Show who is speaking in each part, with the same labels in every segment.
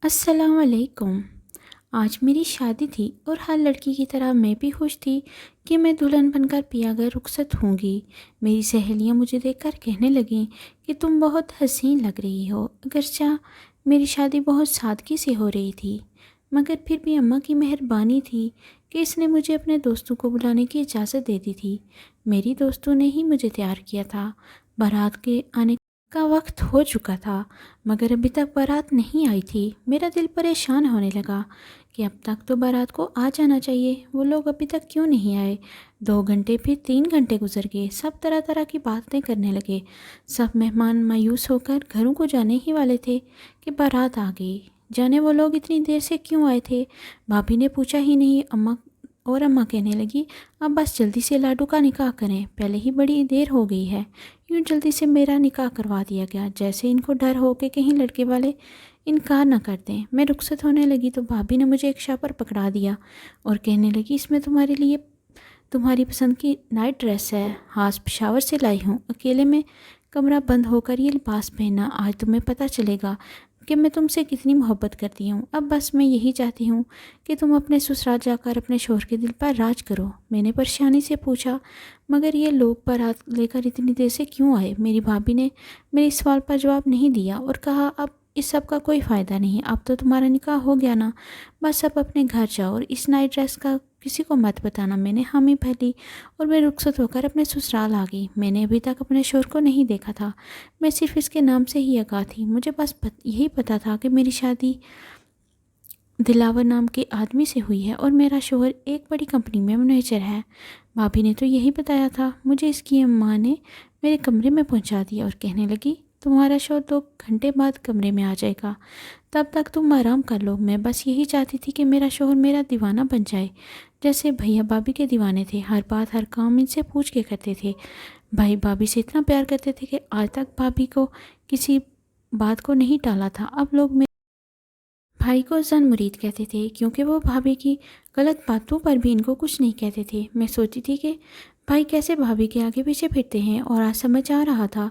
Speaker 1: السلام علیکم۔ آج میری شادی تھی اور ہر لڑکی کی طرح میں بھی خوش تھی کہ میں دلہن بن کر پیا گھر رخصت ہوں گی۔ میری سہیلیاں مجھے دیکھ کر کہنے لگیں کہ تم بہت حسین لگ رہی ہو۔ اگرچہ میری شادی بہت سادگی سے ہو رہی تھی، مگر پھر بھی اماں کی مہربانی تھی کہ اس نے مجھے اپنے دوستوں کو بلانے کی اجازت دے دی تھی۔ میری دوستوں نے ہی مجھے تیار کیا تھا۔ بارات کے آنے کا وقت ہو چکا تھا، مگر ابھی تک بارات نہیں آئی تھی۔ میرا دل پریشان ہونے لگا کہ اب تک تو بارات کو آ جانا چاہیے، وہ لوگ ابھی تک کیوں نہیں آئے؟ 2 گھنٹے پھر 3 گھنٹے گزر گئے، سب طرح طرح کی باتیں کرنے لگے۔ سب مہمان مایوس ہو کر گھروں کو جانے ہی والے تھے کہ بارات آ گئی۔ جانے وہ لوگ اتنی دیر سے کیوں آئے تھے؟ بھابھی نے پوچھا ہی نہیں۔ اماں کہنے لگی، اب بس جلدی سے لاڈو کا نکاح کریں، پہلے ہی بڑی دیر ہو گئی ہے۔ یوں جلدی سے میرا نکاح کروا دیا گیا، جیسے ان کو ڈر ہو کہ کہیں لڑکے والے انکار نہ کر دیں۔ میں رخصت ہونے لگی تو بھابھی نے مجھے ایک شاپر پکڑا دیا اور کہنے لگی، اس میں تمہارے لیے تمہاری پسند کی نائٹ ڈریس ہے، خاص پشاور سے لائی ہوں۔ اکیلے میں کمرہ بند ہو کر یہ لباس پہننا، آج تمہیں پتہ چلے گا کہ میں تم سے کتنی محبت کرتی ہوں۔ اب بس میں یہی چاہتی ہوں کہ تم اپنے سسرال جا کر اپنے شوہر کے دل پر راج کرو۔ میں نے پریشانی سے پوچھا، مگر یہ لوگ بارات لے کر اتنی دیر سے کیوں آئے؟ میری بھابھی نے میری سوال پر جواب نہیں دیا اور کہا، اب اس سب کا کوئی فائدہ نہیں، اب تو تمہارا نکاح ہو گیا نا، بس اب اپنے گھر جاؤ اور اس نائٹ ڈریس کا کسی کو مت بتانا۔ میں نے حامی بھری اور میں رخصت ہو کر اپنے سسرال آ گئی۔ میں نے ابھی تک اپنے شوہر کو نہیں دیکھا تھا، میں صرف اس کے نام سے ہی آگاہ تھی۔ مجھے بس یہی پتہ تھا کہ میری شادی دلاور نام کے آدمی سے ہوئی ہے اور میرا شوہر ایک بڑی کمپنی میں مینیجر ہے۔ بھابھی نے تو یہی بتایا تھا۔ مجھے اس کی اماں نے میرے کمرے میں پہنچا دیا اور کہنے لگی، تمہارا شوہر 2 گھنٹے بعد کمرے میں آ جائے گا، تب تک تم آرام کر لو۔ میں بس یہی چاہتی تھی کہ میرا شوہر میرا دیوانہ بن جائے، جیسے بھیا بھابھی کے دیوانے تھے۔ ہر بات ہر کام ان سے پوچھ کے کرتے تھے۔ بھائی بھابھی سے اتنا پیار کرتے تھے کہ آج تک بھابھی کو کسی بات کو نہیں ٹالا تھا۔ اب لوگ بھائی کو زن مرید کہتے تھے کیونکہ وہ بھابھی کی غلط باتوں پر بھی ان کو کچھ نہیں کہتے تھے۔ میں سوچتی تھی کہ بھائی کیسے بھابھی کے آگے پیچھے پھرتے ہیں، اور آج سمجھ آ رہا تھا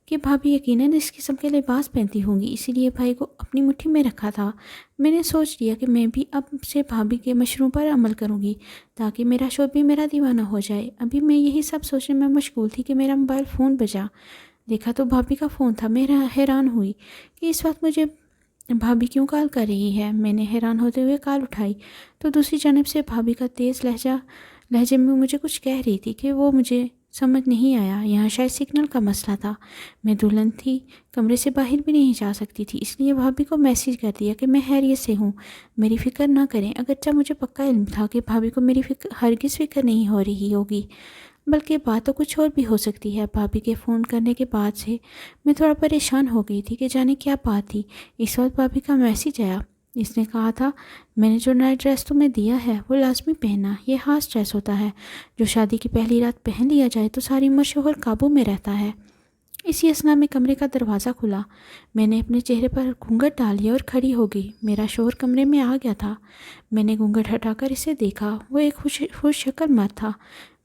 Speaker 1: کہ بھابھی یقیناً اس قسم کے لباس پہنتی ہوں گی، اسی لیے بھائی کو اپنی مٹھی میں رکھا تھا۔ میں نے سوچ لیا کہ میں بھی اب سے بھابھی کے مشوروں پر عمل کروں گی تاکہ میرا شوہر بھی میرا دیوانہ ہو جائے۔ ابھی میں یہی سب سوچنے میں مشغول تھی کہ میرا موبائل فون بجا۔ دیکھا تو بھابھی کا فون تھا۔ میں حیران ہوئی کہ اس وقت مجھے بھابھی کیوں کال کر رہی ہے۔ میں نے حیران ہوتے ہوئے کال اٹھائی تو دوسری جانب سے بھابھی کا تیز لہجے میں مجھے کچھ کہہ رہی تھی کہ وہ مجھے سمجھ نہیں آیا۔ یہاں شاید سگنل کا مسئلہ تھا۔ میں دلہن تھی، کمرے سے باہر بھی نہیں جا سکتی تھی، اس لیے بھابھی کو میسیج کر دیا کہ میں خیریت سے ہوں، میری فکر نہ کریں۔ اگرچہ مجھے پکا علم تھا کہ بھابھی کو میری ہرگز فکر نہیں ہو رہی ہوگی، بلکہ بات تو کچھ اور بھی ہو سکتی ہے۔ بھابھی کے فون کرنے کے بعد سے میں تھوڑا پریشان ہو گئی تھی کہ جانے کیا بات تھی۔ اس وقت بھابھی کا میسیج آیا۔ اس نے کہا تھا، میں نے جو نائٹ ڈریس تمہیں دیا ہے وہ لازمی پہننا، یہ خاص ڈریس ہوتا ہے جو شادی کی پہلی رات پہن لیا جائے تو ساری عمر شوہر قابو میں رہتا ہے۔ اسی اثنا میں کمرے کا دروازہ کھلا۔ میں نے اپنے چہرے پر گھونگھٹ ڈال لیا اور کھڑی ہو گئی۔ میرا شوہر کمرے میں آ گیا تھا۔ میں نے گھونگھٹ ہٹا کر اسے دیکھا۔ وہ ایک خوش شکل مرد تھا۔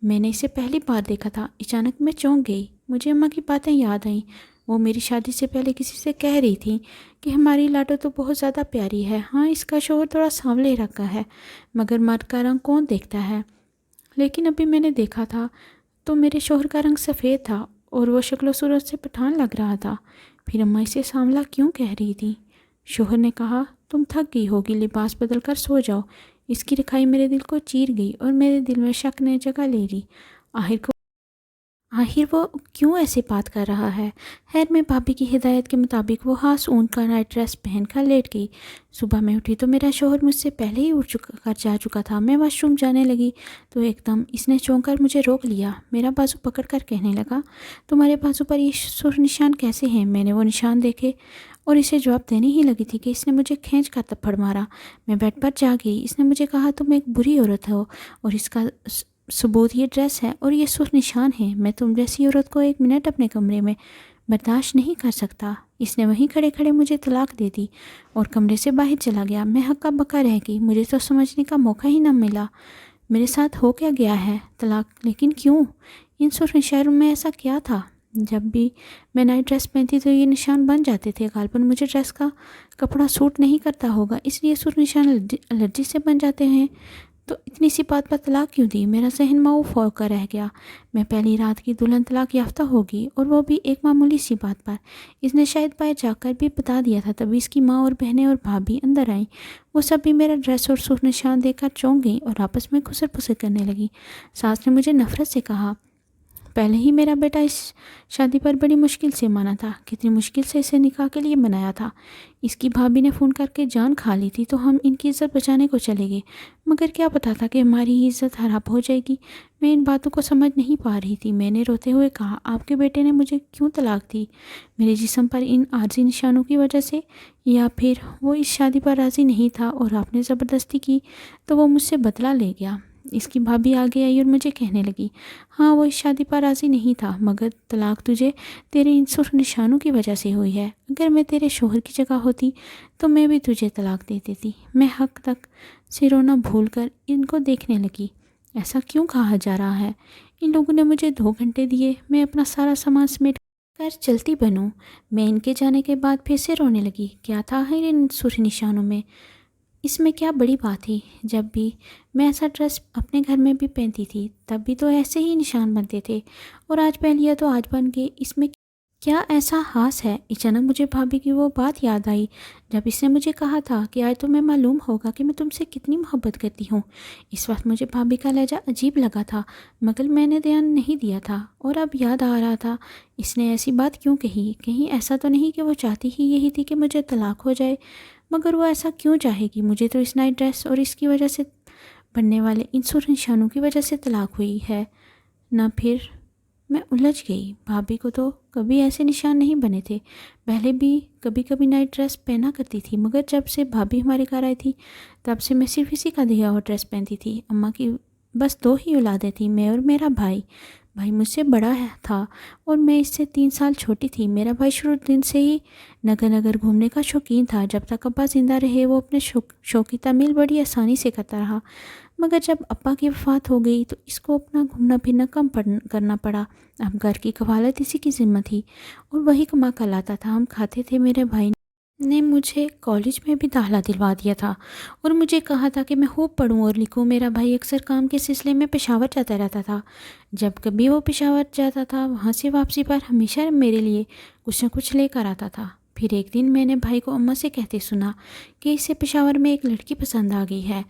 Speaker 1: میں نے اسے پہلی بار دیکھا تھا۔ اچانک میں چونک گئی۔ مجھے اماں کی باتیں یاد آئیں۔ وہ میری شادی سے پہلے کسی سے کہہ رہی تھی کہ ہماری لاڈو تو بہت زیادہ پیاری ہے، ہاں اس کا شوہر تھوڑا سانولے رنگ کا ہے، مگر مرد کا رنگ کون دیکھتا ہے؟ لیکن ابھی میں نے دیکھا تھا تو میرے شوہر کا رنگ سفید تھا اور وہ شکل و صورت سے پٹھان لگ رہا تھا۔ پھر اماں اسے سانولا کیوں کہہ رہی تھی؟ شوہر نے کہا، تم تھک گئی ہوگی، لباس بدل کر سو جاؤ۔ اس کی رکھائی میرے دل کو چیر گئی اور میرے دل میں شک نے جگہ لے لی۔ آخر وہ کیوں ایسے بات کر رہا ہے؟ خیر میں بھابھی کی ہدایت کے مطابق وہ خاص اون کا نائٹ ڈریس پہن کر لیٹ گئی۔ صبح میں اٹھی تو میرا شوہر مجھ سے پہلے ہی اٹھ کر جا چکا تھا۔ میں واش روم جانے لگی تو ایک دم اس نے چونک کر مجھے روک لیا۔ میرا بازو پکڑ کر کہنے لگا، تمہارے بازو پر یہ سرخ نشان کیسے ہیں؟ میں نے وہ نشان دیکھے اور اسے جواب دینے ہی لگی تھی کہ اس نے مجھے کھینچ کر تھپڑ مارا۔ میں بیڈ پر جا گئی۔ اس نے مجھے کہا، تم ایک بری عورت ہو اور اس کا ثبوت یہ ڈریس ہے اور یہ سرخ نشان ہے۔ میں تم جیسی عورت کو 1 منٹ اپنے کمرے میں برداشت نہیں کر سکتا۔ اس نے وہیں کھڑے کھڑے مجھے طلاق دے دی اور کمرے سے باہر چلا گیا۔ میں ہکا بکا رہ گئی۔ مجھے تو سمجھنے کا موقع ہی نہ ملا میرے ساتھ ہو کیا گیا ہے۔ طلاق؟ لیکن کیوں؟ ان سرخ نشانوں میں ایسا کیا تھا जब भी मैं नाइट ड्रेस पहनती तो ये निशान बन जाते थे। गालपन मुझे ड्रेस का कपड़ा सूट नहीं करता होगा, इसलिए सुर्ख निशान एलर्जी से बन जाते हैं। तो इतनी सी बात पर तलाक क्यों दी? मेरा सहन माऊफ होकर रह गया। मैं पहली रात की दुल्हन तलाक याफ्ता होगी, और वो भी एक मामूली सी बात पर। इसने शायद बाहर जाकर भी बता दिया था। तभी इसकी माँ और बहनें और भाभी अंदर आईं। वो सब भी मेरा ड्रेस और सुर्ख निशान देखकर चौंक गईं और आपस में खुसर पुसर करने लगी। सास ने मुझे नफरत से कहा, पहले ही मेरा बेटा इस शादी पर बड़ी मुश्किल से माना था। कितनी मुश्किल से इसे निकाह के लिए मनाया था। इसकी भाभी ने फ़ोन करके जान खा ली थी तो हम इनकी इज़्ज़त बचाने को चले गए, मगर क्या पता था कि हमारी ही इज़्ज़त खराब हो जाएगी। मैं इन बातों को समझ नहीं पा रही थी। मैंने रोते हुए कहा, आपके बेटे ने मुझे क्यों तलाक दी? मेरे जिस्म पर इन आर्जी निशानों की वजह से, या फिर वो इस शादी पर राज़ी नहीं था और आपने ज़बरदस्ती की तो वो मुझसे बदला ले गया? इसकी भाभी आगे आई और मुझे कहने लगी, हाँ वो इस शादी पर राज़ी नहीं था, मगर तलाक तुझे तेरे इन सुर्ख निशानों की वजह से हुई है। अगर मैं तेरे शोहर की जगह होती तो मैं भी तुझे तलाक दे देती। मैं हक तक से रोना भूल कर इनको देखने लगी। ऐसा क्यों कहा जा रहा है? इन लोगों ने मुझे 2 घंटे दिए, मैं अपना सारा सामान समेट कर चलती बनूं। मैं इनके जाने के बाद फिर से रोने लगी। क्या था है इन सुर्ख निशानों में? इसमें क्या बड़ी बात थी? जब भी मैं ऐसा ड्रेस अपने घर में भी पहनती थी तब भी तो ऐसे ही निशान बनते थे, और आज पहन लिया तो आज बन गए। इसमें क्या ऐसा खास है? अचानक मुझे भाभी की वो बात याद आई जब इसने मुझे कहा था कि आज तुम्हें मालूम होगा कि मैं तुमसे कितनी मोहब्बत करती हूँ। इस वक्त मुझे भाभी का लहजा अजीब लगा था, मगर मैंने ध्यान नहीं दिया था। और अब याद आ रहा था, इसने ऐसी बात क्यों कही? कहीं ऐसा तो नहीं कि वो चाहती ही यही थी कि मुझे तलाक हो जाए? मगर वो ऐसा क्यों चाहेगी? मुझे तो इस नाइट ड्रेस और इसकी वजह से बनने वाले इन सुर्ख निशानों की वजह से तलाक हुई है ना? फिर मैं उलझ गई। भाभी को तो कभी ऐसे निशान नहीं बने थे। पहले भी कभी कभी नाइट ड्रेस पहना करती थी, मगर जब से भाभी हमारे घर आई थी तब से मैं सिर्फ इसी का दिया हुआ ड्रेस पहनती थी। अम्मा की बस 2 ही औलादें थी, मैं और मेरा भाई। भाई मुझसे बड़ा है था और मैं इससे 3 साल छोटी थी। मेरा भाई शुरू दिन से ही नगर नगर घूमने का शौकीन था। जब तक अब्बा ज़िंदा रहे वो अपने शौक की तामील बड़ी आसानी से करता रहा, मगर जब अब्बा की वफ़ात हो गई तो इसको अपना घूमना फिरना कम करना पड़ा। अब घर की कवालत इसी की ज़िम्मा थी और वही कमा कर लाता था, हम खाते थे। मेरे भाई ने मुझे कॉलेज में भी दाखिला दिलवा दिया था और मुझे कहा था कि मैं खूब पढूं और लिखूं। मेरा भाई अक्सर काम के सिलसिले में पेशावर जाता रहता था। जब कभी वो पेशावर जाता था, वहाँ से वापसी पर हमेशा मेरे लिए कुछ न कुछ लेकर आता था। फिर एक दिन मैंने भाई को अम्मा से कहते सुना कि इसे पेशावर में एक लड़की पसंद आ गई है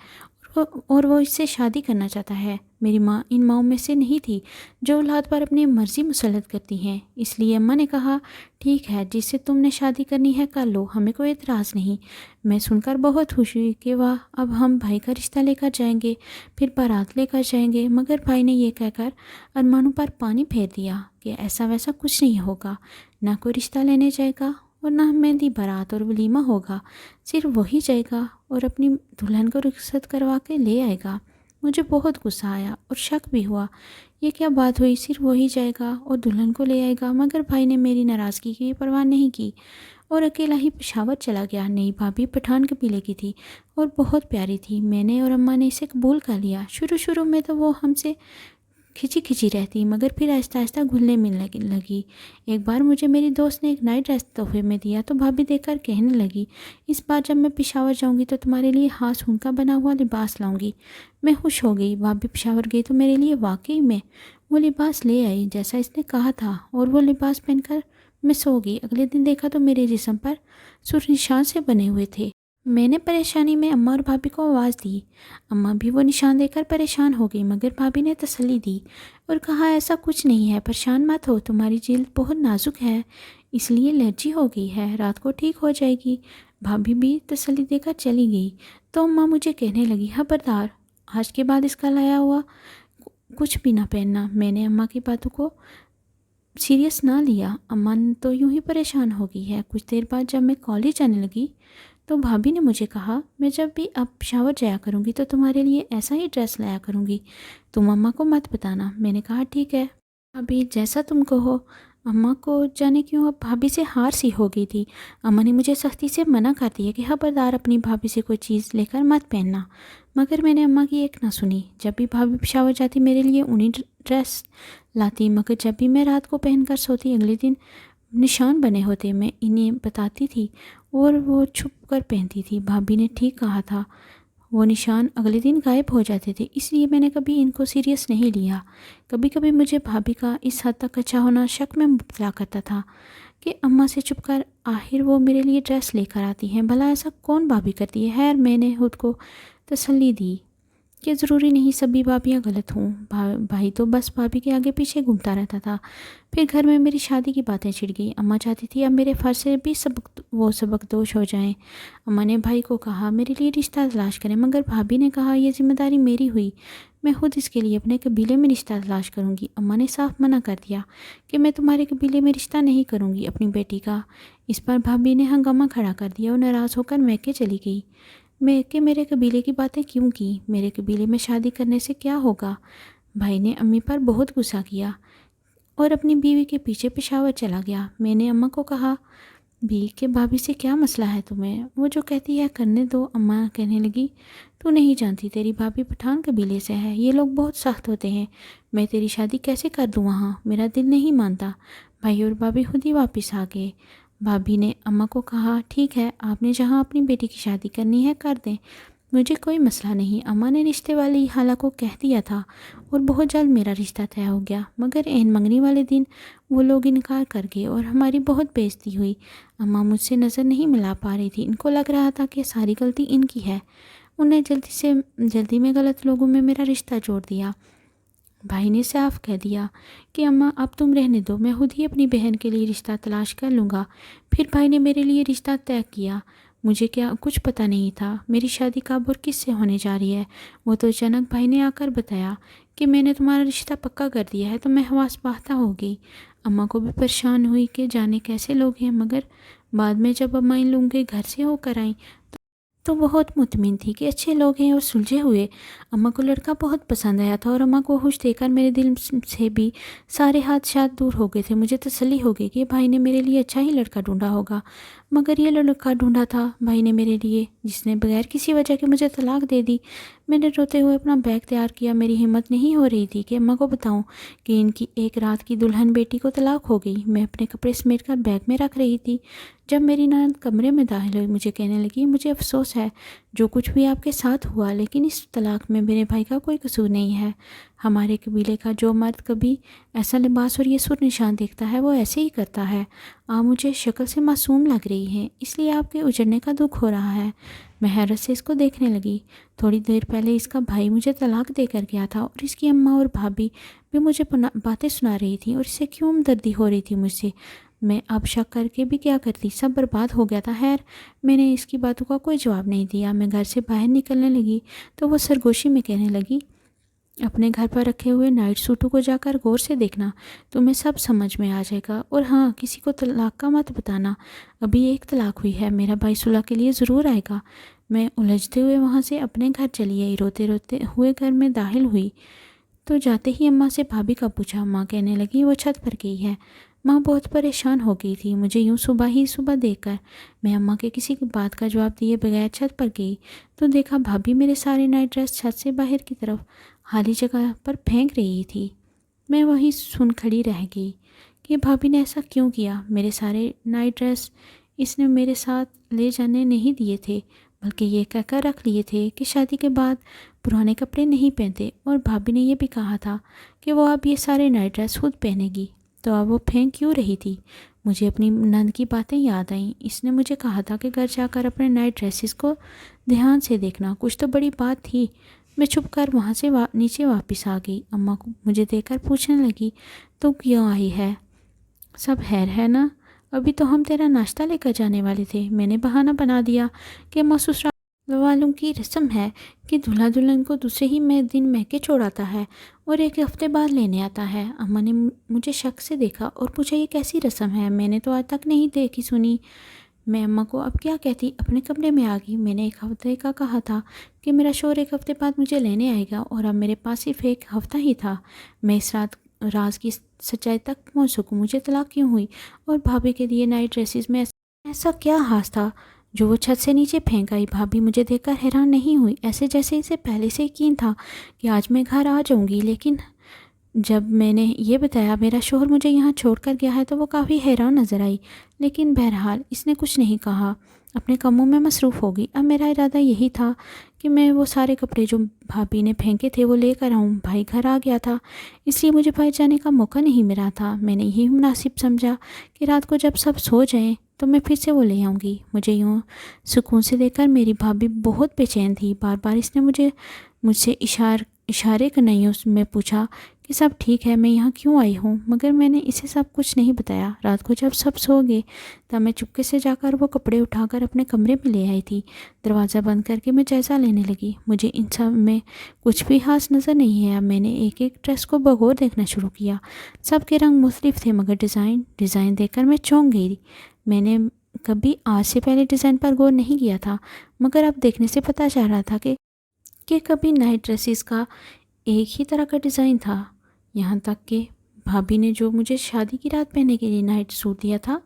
Speaker 1: और वो इससे शादी करना चाहता है। मेरी माँ इन माँओं में से नहीं थी जो औलाद पर अपनी मर्ज़ी मुसल्लत करती हैं। इसलिए अम्मा ने कहा, ठीक है, जिससे तुमने शादी करनी है कर लो, हमें कोई एतराज़ नहीं। मैं सुनकर बहुत खुश हुई कि वाह, अब हम भाई का रिश्ता लेकर जाएंगे, फिर बारात लेकर जाएंगे। मगर भाई ने ये कहकर अरमानों पर पानी फेर दिया कि ऐसा वैसा कुछ नहीं होगा। ना कोई रिश्ता लेने जाएगा और ना मेहंदी बारात और वलीमा होगा। सिर्फ वही जाएगा और अपनी दुल्हन को रुखसत करवा के ले आएगा। मुझे बहुत गुस्सा आया और शक भी हुआ, ये क्या बात हुई? सिर्फ वही जाएगा और दुल्हन को ले आएगा? मगर भाई ने मेरी नाराज़गी की परवाह नहीं की और अकेला ही पेशावर चला गया। नई भाभी पठान कबीले की थी और बहुत प्यारी थी। मैंने और अम्मा ने इसे कबूल कर लिया। शुरू शुरू में तो वो हमसे खिंची खिंची रहती, मगर फिर आहिस्ता आहिस्ता घुलने मिलने लगी। एक बार मुझे मेरी दोस्त ने एक नाइट ड्रेस तोहफे में दिया तो भाभी देखकर कहने लगी, इस बार जब मैं पेशावर जाऊंगी तो तुम्हारे लिए हाथ ऊन का बना हुआ लिबास लाऊंगी। मैं खुश हो गई। भाभी पेशावर गई तो मेरे लिए वाकई में वो लिबास ले आई जैसा इसने कहा था, और वो लिबास पहनकर मैं सो गई। अगले दिन देखा तो मेरे जिस्म पर सुर्ख निशान से बने हुए थे। मैंने परेशानी में अम्मा और भाभी को आवाज़ दी। अम्मा भी वो निशान देखकर परेशान हो गई, मगर भाभी ने तसल्ली दी और कहा, ऐसा कुछ नहीं है, परेशान मत हो, तुम्हारी जिल्द बहुत नाजुक है, इसलिए एलर्जी हो गई है, रात को ठीक हो जाएगी। भाभी भी तसल्ली देकर चली गई तो अम्मा मुझे कहने लगी, खबरदार, आज के बाद इसका लाया हुआ कुछ भी ना पहनना। मैंने अम्मा की बातों को सीरियस ना लिया। अम्मा तो यूं ही परेशान हो गई है। कुछ देर बाद जब मैं कॉलेज जाने लगी तो भाभी ने मुझे कहा, मैं जब भी अब पेशावर जाया करूँगी तो तुम्हारे लिए ऐसा ही ड्रेस लाया करूँगी, तुम अम्मा को मत बताना। मैंने कहा, ठीक है भाभी, जैसा तुम कहो। अम्मा को जाने क्यों अब भाभी से हार सी हो गई थी। अम्मा ने मुझे सख्ती से मना कर दिया कि खबरदार अपनी भाभी से कोई चीज़ लेकर मत पहनना, मगर मैंने अम्मा की एक ना सुनी। जब भी भाभी पेशावर जाती मेरे लिए ऊनी ड्रेस लाती, मगर जब भी मैं रात को पहनकर सोती अगले दिन निशान बने होते। मैं इन्हें बताती थी और वो छुप कर पहनती थी। भाभी ने ठीक कहा था, वो निशान अगले दिन गायब हो जाते थे, इसलिए मैंने कभी इनको सीरियस नहीं लिया। कभी कभी मुझे भाभी का इस हद तक अच्छा होना शक में मुब्तला करता था कि अम्मा से छुपकर आखिर वो मेरे लिए ड्रेस लेकर आती हैं। भला ऐसा कौन भाभी करती है? खैर, मैंने खुद को तसल्ली दी कि ज़रूरी नहीं सभी भाभियाँ गलत हों। भाई तो बस भाभी के आगे पीछे घूमता रहता था। फिर घर में मेरी शादी की बातें छिड़ गई। अम्मा चाहती थी अब मेरे फर्ज से भी सबक दोष हो जाएं। अम्मा ने भाई को कहा मेरे लिए रिश्ता तलाश करें, मगर भाभी ने कहा यह जिम्मेदारी मेरी हुई, मैं खुद इसके लिए अपने कबीले में रिश्ता तलाश करूँगी। अम्मा ने साफ मना कर दिया कि मैं तुम्हारे कबीले में रिश्ता नहीं करूँगी अपनी बेटी का। इस पर भाभी ने हंगामा खड़ा कर दिया और नाराज़ होकर मैके चली गई। मैं कि मेरे कबीले की बातें क्यों की? मेरे कबीले में शादी करने से क्या होगा? भाई ने अम्मी पर बहुत गुस्सा किया और अपनी बीवी के पीछे पेशावर चला गया। मैंने अम्मा को कहा भी कि भाभी से क्या मसला है तुम्हें? वो जो कहती है करने दो। अम्मा कहने लगी तू नहीं जानती, तेरी भाभी पठान कबीले से है, ये लोग बहुत सख्त होते हैं। मैं तेरी शादी कैसे कर दूँ वहाँ? मेरा दिल नहीं मानता। भाई और भाभी खुद ही वापस आ गए। भाभी ने अम्मा को कहा ठीक है, आपने जहाँ अपनी बेटी की शादी करनी है कर दें, मुझे कोई मसला नहीं। अम्मा ने रिश्ते वाली खाला को कह दिया था और बहुत जल्द मेरा रिश्ता तय हो गया, मगर ऐन मंगनी वाले दिन वो लोग इनकार कर गए और हमारी बहुत बेइज्जती हुई। अम्मा मुझसे नज़र नहीं मिला पा रही थी। इनको लग रहा था कि सारी गलती इनकी है। उन्हें जल्दी में गलत लोगों में मेरा रिश्ता जोड़ दिया। भाई ने साफ कह दिया कि अम्मा अब तुम रहने दो, मैं खुद ही अपनी बहन के लिए रिश्ता तलाश कर लूँगा। फिर भाई ने मेरे लिए रिश्ता तय किया। मुझे क्या कुछ पता नहीं था मेरी शादी कब और किससे होने जा रही है। वो तो अचानक भाई ने आकर बताया कि मैंने तुम्हारा रिश्ता पक्का कर दिया है, तो मैं हवास बाहता हो गई। अम्मा को भी परेशान हुई कि जाने कैसे लोग हैं, मगर बाद में जब अम्मा इन लोगों के घर से होकर आई तो बहुत मुतमिन थी कि अच्छे लोग हैं और सुलझे हुए। अम्मा को लड़का बहुत पसंद आया था और अम्मा को खुश देखकर मेरे दिल से भी सारे हादसात दूर हो गए थे। मुझे तसल्ली हो गई कि भाई ने मेरे लिए अच्छा ही लड़का ढूंढा होगा। मगर ये लड़का ढूंढा था भाई ने मेरे लिए जिसने बगैर किसी वजह के मुझे तलाक दे दी। मैंने रोते हुए अपना बैग तैयार किया। मेरी हिम्मत नहीं हो रही थी कि अम्मा को बताऊं कि इनकी एक रात की दुल्हन बेटी को तलाक हो गई। मैं अपने कपड़े समेट कर बैग में रख रही थी जब मेरी ननद कमरे में दाखिल हुई। मुझे कहने लगी मुझे अफसोस है जो कुछ भी आपके साथ हुआ, लेकिन इस तलाक में मेरे भाई का कोई कसूर नहीं है। हमारे कबीले का जो मर्द कभी ऐसा लिबास और ये सुर निशान देखता है वो ऐसे ही करता है। आप मुझे शक्ल से मासूम लग रही हैं, इसलिए आपके उजड़ने का दुख हो रहा है। मैं हैरत से इसको देखने लगी। थोड़ी देर पहले इसका भाई मुझे तलाक देकर गया था और इसकी अम्मा और भाभी भी मुझे बातें सुना रही थी और इसे क्यों हमदर्दी हो रही थी मुझसे। मैं अब शक करके भी क्या करती, सब बर्बाद हो गया था। खैर, मैंने इसकी बातों का कोई जवाब नहीं दिया। मैं घर से बाहर निकलने लगी तो वो सरगोशी में कहने लगी अपने घर पर रखे हुए नाइट सूटों को जाकर गौर से देखना, तुम्हें सब समझ में आ जाएगा। और हाँ, किसी को तलाक का मत बताना, अभी एक तलाक हुई है, मेरा भाई सुलह के लिए ज़रूर आएगा। मैं उलझते हुए वहाँ से अपने घर चली आई। रोते रोते हुए घर में दाखिल हुई तो जाते ही अम्मा से भाभी का पूछा। माँ कहने लगी वो छत पर गई है। माँ बहुत परेशान हो गई थी मुझे यूँ सुबह ही सुबह देखकर। मैं अम्मा के किसी की बात का जवाब दिए बगैर छत पर गई तो देखा भाभी मेरे सारे नाइट ड्रेस छत से बाहर की तरफ खाली जगह पर फेंक रही थी। मैं वहीं सुन खड़ी रह गई कि भाभी ने ऐसा क्यों किया। मेरे सारे नाइट ड्रेस इसने मेरे साथ ले जाने नहीं दिए थे, बल्कि ये कहकर रख लिए थे कि शादी के बाद पुराने कपड़े नहीं पहनते। और भाभी ने यह भी कहा था कि वो अब ये सारे नाइट ड्रेस खुद पहनेगी, तो अब वो फेंक क्यों रही थी। मुझे अपनी नंद की बातें याद आईं। इसने मुझे कहा था कि घर जाकर अपने नाइट ड्रेसेस को ध्यान से देखना, कुछ तो बड़ी बात थी। मैं छुप कर वहाँ से नीचे वापस आ गई। अम्मा को मुझे देखकर पूछने लगी तो क्यों आई है, सब खैर है ना? अभी तो हम तेरा नाश्ता लेकर जाने वाले थे। मैंने बहाना बना दिया कि अम्मा ससुराल वालों की रस्म है कि दूल्हा दुल्हन को दूसरे ही दिन महके छोड़ाता है और एक हफ्ते बाद लेने आता है। अम्मा ने मुझे शक से देखा और पूछा ये कैसी रस्म है, मैंने तो आज तक नहीं देखी सुनी। मैं अम्मा को अब क्या कहती, अपने कमरे में आ गई। मैंने एक हफ्ते का कहा था कि मेरा शोहर एक हफ्ते बाद मुझे लेने आएगा और अब मेरे पास सिर्फ एक हफ्ता ही था। मैं इस रात राज की सच्चाई तक पहुंच सकूं। मुझे तलाक क्यों हुई और भाभी के दिए नाइट ड्रेसेस में ऐसा क्या हाथ था जो वो छत से नीचे फेंक आई। भाभी मुझे देखकर हैरान नहीं हुई, ऐसे जैसे इसे पहले से यकीन था कि आज मैं घर आ जाऊंगी। लेकिन जब मैंने ये बताया मेरा शोहर मुझे यहाँ छोड़कर गया है तो वो काफ़ी हैरान नज़र आई। लेकिन बहरहाल इसने कुछ नहीं कहा, अपने कामों में मसरूफ़ हो गई। अब मेरा इरादा यही था कि मैं वो सारे कपड़े जो भाभी ने फेंके थे वो लेकर आऊँ। भाई घर आ गया था, इसलिए मुझे बाहर जाने का मौका नहीं मिला था। मैंने यही मुनासिब समझा कि रात को जब सब सो जाएं तो मैं फिर से वो ले आऊँगी। मुझे यूँ सुकून से देखकर मेरी भाभी बहुत बेचैन थी। बार बार इसने मुझसे इशारे कन्हैया में पूछा कि सब ठीक है, मैं यहाँ क्यों आई हूँ, मगर मैंने इसे सब कुछ नहीं बताया। रात को जब सब सो गए तब मैं चुपके से जाकर वो कपड़े उठाकर अपने कमरे में ले आई थी। दरवाज़ा बंद करके मैं जायज़ा लेने लगी। मुझे इन सब में कुछ भी खास नज़र नहीं आया। मैंने एक एक ड्रेस को बगौर देखना शुरू किया। सबके रंग मुख्तलिफ थे मगर डिज़ाइन देखकर मैं चौंक गई। मैंने कभी आज से पहले डिज़ाइन पर गौर नहीं किया था, मगर अब देखने से पता चल रहा था कि कभी नाइट ड्रेसेस का एक ही तरह का डिज़ाइन था। यहाँ तक कि भाभी ने जो मुझे शादी की रात पहनने के लिए नाइट सूट दिया था,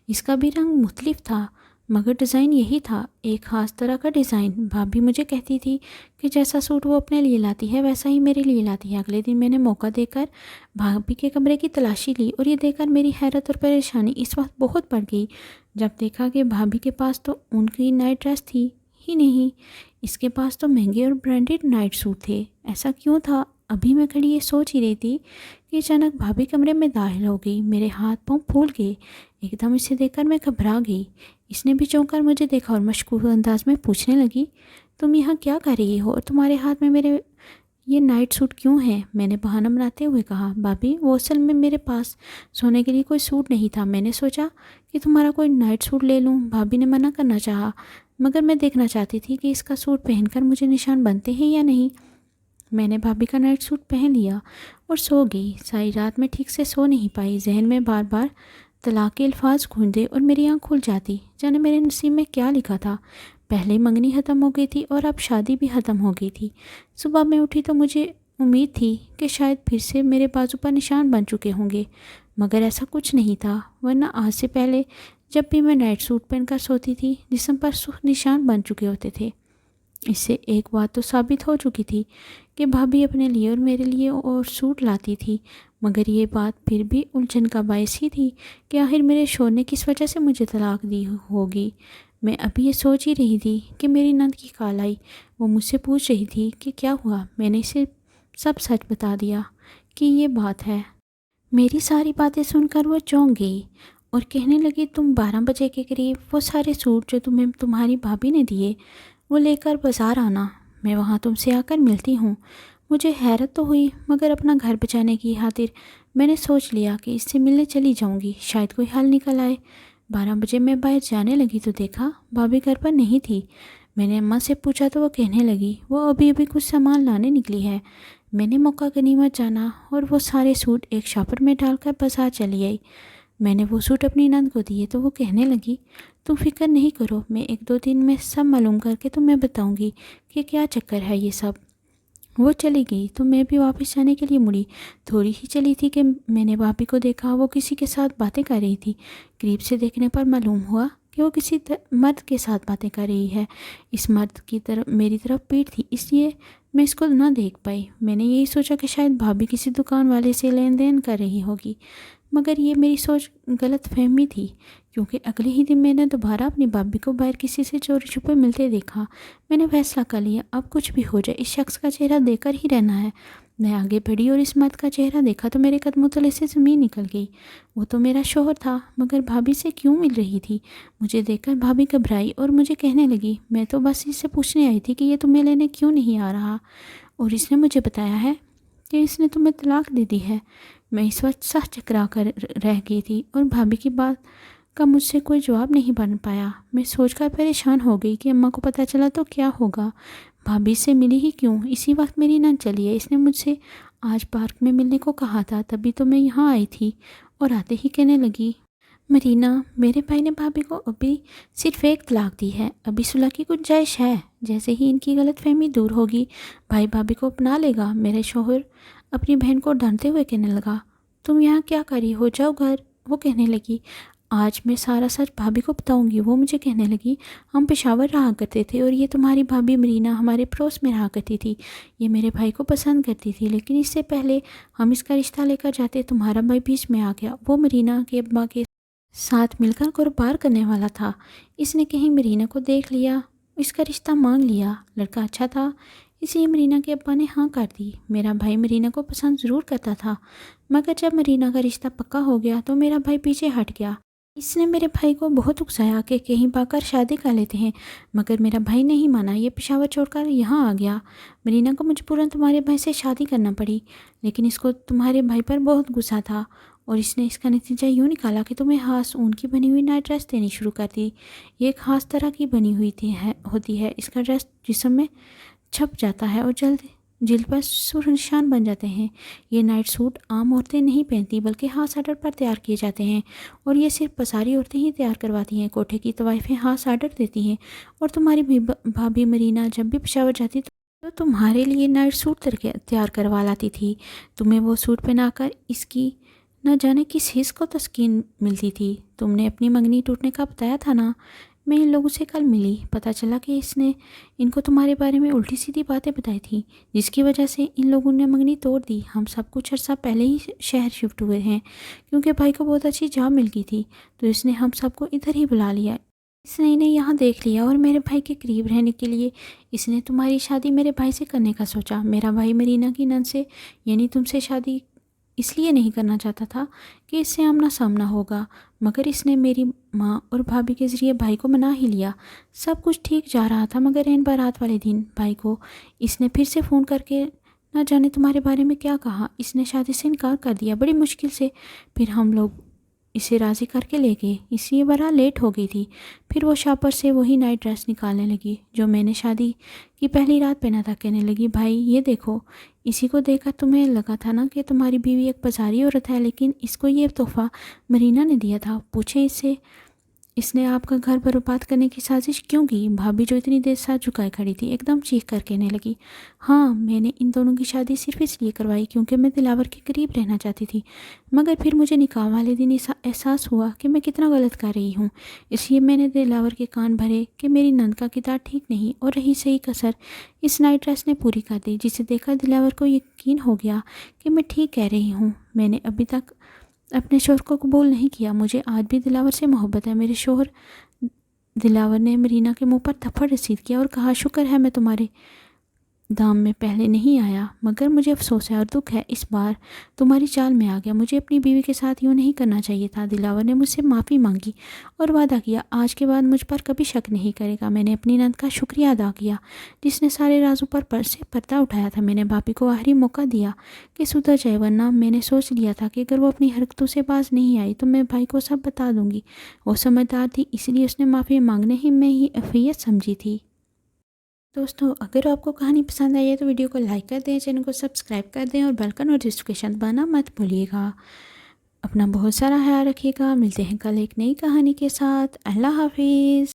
Speaker 1: इसका भी रंग मुख्तलिफ था मगर डिज़ाइन यही था, एक ख़ास तरह का डिज़ाइन। भाभी मुझे कहती थी कि जैसा सूट वो अपने लिए लाती है वैसा ही मेरे लिए लाती है। अगले दिन मैंने मौका देकर भाभी के कमरे की तलाशी ली और ये देखकर मेरी हैरत और परेशानी इस वक्त बहुत बढ़ गई जब देखा कि भाभी के पास तो उनकी नाइट ड्रेस थी ही नहीं, इसके पास तो महंगे और ब्रांडेड नाइट सूट थे। ऐसा क्यों था? अभी मैं खड़ी ये सोच ही रही थी कि अचानक भाभी कमरे में दाखिल हो गई। मेरे हाथ पांव फूल गए। एकदम इसे देखकर मैं घबरा गई। इसने भी चौंक कर मुझे देखा और मशकूक अंदाज में पूछने लगी, तुम यहाँ क्या कर रही हो और तुम्हारे हाथ में मेरे ये नाइट सूट क्यों है? मैंने बहाना बनाते हुए कहा, भाभी वो असल में मेरे पास सोने के लिए कोई सूट नहीं था। मैंने सोचा कि तुम्हारा कोई नाइट सूट ले लूँ। भाभी ने मना करना चाहा मगर मैं देखना चाहती थी कि इसका सूट पहनकर मुझे निशान बनते हैं या नहीं। मैंने भाभी का नाइट सूट पहन लिया और सो गई। सारी रात मैं ठीक से सो नहीं पाई। जहन में बार बार तलाक के अल्फाज गूंजते और मेरी आँख खुल जाती। जाने मेरे नसीब में क्या लिखा था। पहले मंगनी ख़त्म हो गई थी और अब शादी भी ख़त्म हो गई थी। सुबह मैं उठी तो मुझे उम्मीद थी कि शायद फिर से मेरे बाजू पर निशान बन चुके होंगे, मगर ऐसा कुछ नहीं था। वरना आज से पहले जब भी मैं नाइट सूट पहनकर सोती थी जिस्म पर निशान बन चुके होते थे। इससे एक बात तो साबित हो चुकी थी कि भाभी अपने लिए और मेरे लिए और सूट लाती थी, मगर ये बात फिर भी उलझन का बायस ही थी कि आखिर मेरे शोहर ने किस वजह से मुझे तलाक दी होगी। मैं अभी ये सोच ही रही थी कि मेरी नंद की कॉल आई। वो मुझसे पूछ रही थी कि क्या हुआ। मैंने इसे सब सच बता दिया कि ये बात है। मेरी सारी बातें सुनकर वो चौंक गई और कहने लगी, तुम 12 बजे के करीब वो सारे सूट जो तुम्हें तुम्हारी भाभी ने दिए वो लेकर बाज़ार आना, मैं वहाँ तुमसे आकर मिलती हूँ। मुझे हैरत तो हुई मगर अपना घर बचाने की खातिर मैंने सोच लिया कि इससे मिलने चली जाऊँगी, शायद कोई हल निकल आए। 12 बजे मैं बाहर जाने लगी तो देखा भाभी घर पर नहीं थी। मैंने अम्मा से पूछा तो वो कहने लगी वो अभी अभी कुछ सामान लाने निकली है। मैंने मौका गनीमत जाना और वो सारे सूट एक शॉपर में डालकर बाजार चली आई। मैंने वो सूट अपनी नंद को दिए तो वो कहने लगी, तुम फिक्र नहीं करो, मैं 1-2 दिन में सब मालूम करके तुम्हें बताऊंगी कि क्या चक्कर है ये सब। वो चली गई तो मैं भी वापस जाने के लिए मुड़ी। थोड़ी ही चली थी कि मैंने भाभी को देखा, वो किसी के साथ बातें कर रही थी। करीब से देखने पर मालूम हुआ कि वो किसी मर्द के साथ बातें कर रही है। इस मर्द की तरफ मेरी तरफ पीठ थी, इसलिए मैं इसको ना देख पाई। मैंने यही सोचा कि शायद भाभी किसी दुकान वाले से लेन देन कर रही होगी, मगर ये मेरी सोच गलत फहमी थी क्योंकि अगले ही दिन मैंने दोबारा अपनी भाभी को बाहर किसी से चोरी छुपे मिलते देखा। मैंने फैसला कर लिया अब कुछ भी हो जाए इस शख्स का चेहरा देखकर ही रहना है। मैं आगे बढ़ी और इस मर्द का चेहरा देखा तो मेरे कदमों तले से ज़मीन निकल गई। वो तो मेरा शौहर था मगर भाभी से क्यों मिल रही थी। मुझे देखकर भाभी घबराई और मुझे कहने लगी, मैं तो बस इससे पूछने आई थी कि ये तुम्हें लेने क्यों नहीं आ रहा और इसने मुझे बताया है कि इसने तुम्हें तलाक दे दी है। मैं इस वक्त सच चकरा कर रह गई थी और भाभी की बात का मुझसे कोई जवाब नहीं बन पाया। मैं सोचकर परेशान हो गई कि अम्मा को पता चला तो क्या होगा। भाभी से मिली ही क्यों? इसी वक्त मेरी नंद चली है, इसने मुझसे आज पार्क में मिलने को कहा था, तभी तो मैं यहाँ आई थी। और आते ही कहने लगी, मरीना, मेरे भाई ने भाभी को अभी सिर्फ एक तलाक दी है, अभी सुलह की गुंजाइश है। जैसे ही इनकी गलतफहमी दूर होगी भाई भाभी को अपना लेगा। मेरे शौहर अपनी बहन को डांटते हुए कहने लगा, तुम यहाँ क्या करी हो, जाओ घर। वो कहने लगी, आज मैं सारा सच भाभी को बताऊंगी। वो मुझे कहने लगी, हम पेशावर रहा करते थे और ये तुम्हारी भाभी मरीना हमारे पड़ोस में रहा करती थी। ये मेरे भाई को पसंद करती थी, लेकिन इससे पहले हम इसका रिश्ता लेकर जाते तुम्हारा भाई बीच में आ गया। वो मरीना के अब्बा के साथ मिलकर कारोबार करने वाला था। इसने कहीं मरीना को देख लिया, इसका रिश्ता मांग लिया। लड़का अच्छा था, इसलिए मरीना के अब्बा ने हाँ कर दी। मेरा भाई मरीना को पसंद ज़रूर करता था, मगर जब मरीना का रिश्ता पक्का हो गया तो मेरा भाई पीछे हट गया। इसने मेरे भाई को बहुत उकसाया कि कहीं पाकर शादी कर लेते हैं, मगर मेरा भाई नहीं माना। ये पेशावर छोड़कर यहाँ आ गया। मरीना को मजबूरन तुम्हारे भाई से शादी करना पड़ी, लेकिन इसको तुम्हारे भाई पर बहुत गुस्सा था और इसने इसका नतीजा यूँ निकाला कि तुम्हें खास ऊन की बनी हुई नाइट ड्रेस देनी शुरू कर दी। ये एक खास तरह की बनी हुई होती है। इसका ड्रेस जिस्म में छप जाता है और जिल्द पर सुर निशान बन जाते हैं। ये नाइट सूट आम औरतें नहीं पहनती, बल्कि हाथ आर्डर पर तैयार किए जाते हैं और ये सिर्फ पसारी औरतें ही तैयार करवाती हैं। कोठे की तवाइफें हाथ आर्डर देती हैं और तुम्हारी भाभी मरीना जब भी पेशावर जाती तो तुम्हारे लिए नाइट सूट तैयार करवा लाती थी। तुम्हें वो सूट पहनाकर इसकी न जाने किस हिस्स को तस्कीन मिलती थी। तुमने अपनी मंगनी टूटने का बताया था ना। मैं इन लोगों से कल मिली, पता चला कि इसने इनको तुम्हारे बारे में उल्टी सीधी बातें बताई थी, जिसकी वजह से इन लोगों ने मंगनी तोड़ दी। हम सब कुछ अर्सा पहले ही शहर शिफ्ट हुए हैं, क्योंकि भाई को बहुत अच्छी जॉब मिल गई थी, तो इसने हम सबको इधर ही बुला लिया। इसने इन्हें यहाँ देख लिया और मेरे भाई के करीब रहने के लिए इसने तुम्हारी शादी मेरे भाई से करने का सोचा। मेरा भाई मरीना की नंद से यानी तुमसे शादी इसलिए नहीं करना चाहता था कि इससे आमना सामना होगा, मगर इसने मेरी माँ और भाभी के ज़रिए भाई को मना ही लिया। सब कुछ ठीक जा रहा था, मगर इन बारात वाले दिन भाई को इसने फिर से फ़ोन करके ना जाने तुम्हारे बारे में क्या कहा। इसने शादी से इनकार कर दिया बड़ी मुश्किल से। फिर हम लोग इसे राज़ी करके ले गए, इसलिए बड़ा लेट हो गई थी। फिर वो शापर से वही नाइट ड्रेस निकालने लगी जो मैंने शादी की पहली रात पहना था। कहने लगी, भाई ये देखो, इसी को देखकर तुम्हें लगा था ना कि तुम्हारी बीवी एक बाजारी औरत है, लेकिन इसको ये तोहफ़ा मरीना ने दिया था। पूछे इससे, इसने आपका घर बर्बाद करने की साजिश क्यों की? भाभी जो इतनी देर साथ झुकाए खड़ी थी एकदम चीख कर कहने लगी, हाँ, मैंने इन दोनों की शादी सिर्फ इसलिए करवाई क्योंकि मैं दिलावर के करीब रहना चाहती थी, मगर फिर मुझे निकाह वाले दिन एहसास हुआ कि मैं कितना गलत कर रही हूँ। इसलिए मैंने दिलावर के कान भरे कि मेरी नंद का किरदार ठीक नहीं, और रही सही कसर इस नाइट ड्रेस ने पूरी कर दी, जिसे देखकर दिलावर को यकीन हो गया कि मैं ठीक कह रही हूँ। मैंने अभी तक अपने शोहर को कबूल नहीं किया, मुझे आज भी दिलावर से मोहब्बत है। मेरे शोहर दिलावर ने मरीना के मुंह पर थप्पड़ रसीद किया और कहा, शुक्र है मैं तुम्हारे दाम में पहले नहीं आया, मगर मुझे अफसोस है और दुख है इस बार तुम्हारी चाल में आ गया। मुझे अपनी बीवी के साथ यूँ नहीं करना चाहिए था। दिलावर ने मुझसे माफ़ी मांगी और वादा किया आज के बाद मुझ पर कभी शक नहीं करेगा। मैंने अपनी नंद का शुक्रिया अदा किया जिसने सारे राजों पर से पर्दा उठाया था। मैंने भाभी को आखिरी मौका दिया कि सुधर जाए, वरना मैंने सोच लिया था कि अगर वो अपनी हरकतों से बाज नहीं आई तो मैं भाई को सब बता दूंगी। वो समझदार थी, इसलिए उसने माफ़ी मांगने ही में ही अफियत समझी थी। दोस्तों, अगर आपको कहानी पसंद आई है तो वीडियो को लाइक कर दें, चैनल को सब्सक्राइब कर दें और बेल का नोटिफिकेशन दबाना मत भूलिएगा। अपना बहुत सारा ख्याल रखिएगा। मिलते हैं कल एक नई कहानी के साथ। अल्लाह हाफिज़।